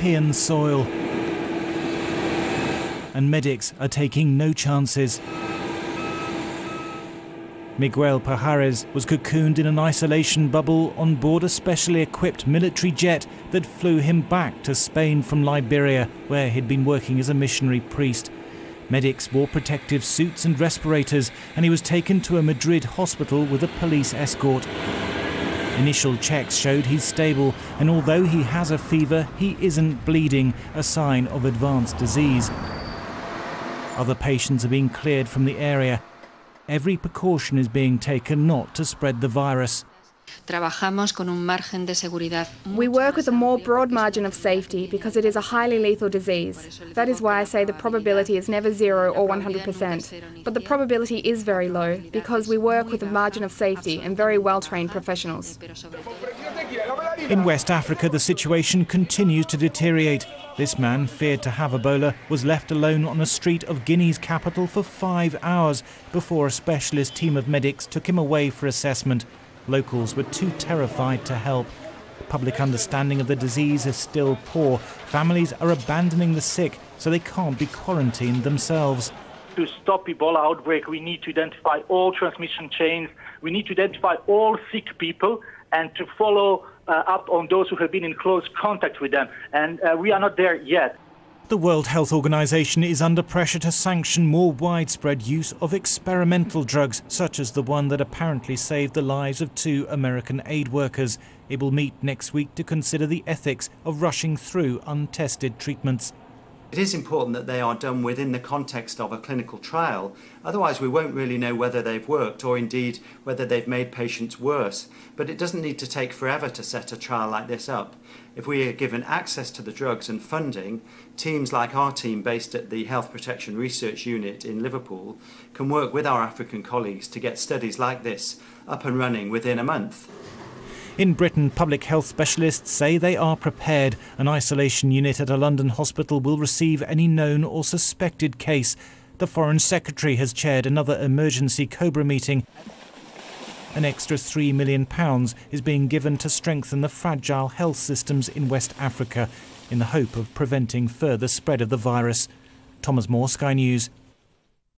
European soil. And medics are taking no chances. Miguel Pajares was cocooned in an isolation bubble on board a specially equipped military jet that flew him back to Spain from Liberia, where he'd been working as a missionary priest. Medics wore protective suits and respirators, and he was taken to a Madrid hospital with a police escort. Initial checks showed he's stable, and although he has a fever, he isn't bleeding, a sign of advanced disease. Other patients are being cleared from the area. Every precaution is being taken not to spread the virus. We work with a more broad margin of safety because it is a highly lethal disease. That is why I say the probability is never 0 or 100%. But the probability is very low because we work with a margin of safety and very well-trained professionals. In West Africa, the situation continues to deteriorate. This man, feared to have Ebola, was left alone on a street of Guinea's capital for 5 hours before a specialist team of medics took him away for assessment. Locals were too terrified to help. Public understanding of the disease is still poor. Families are abandoning the sick so they can't be quarantined themselves. To stop Ebola outbreak, we need to identify all transmission chains. We need to identify all sick people and to follow up on those who have been in close contact with them. And we are not there yet. The World Health Organization is under pressure to sanction more widespread use of experimental drugs, such as the one that apparently saved the lives of 2 American aid workers. It will meet next week to consider the ethics of rushing through untested treatments. It is important that they are done within the context of a clinical trial, otherwise we won't really know whether they've worked or indeed whether they've made patients worse. But it doesn't need to take forever to set a trial like this up. If we are given access to the drugs and funding, teams like our team based at the Health Protection Research Unit in Liverpool can work with our African colleagues to get studies like this up and running within a month. In Britain, public health specialists say they are prepared. An isolation unit at a London hospital will receive any known or suspected case. The Foreign Secretary has chaired another emergency COBRA meeting. An extra £3 million is being given to strengthen the fragile health systems in West Africa in the hope of preventing further spread of the virus. Thomas Moore, Sky News.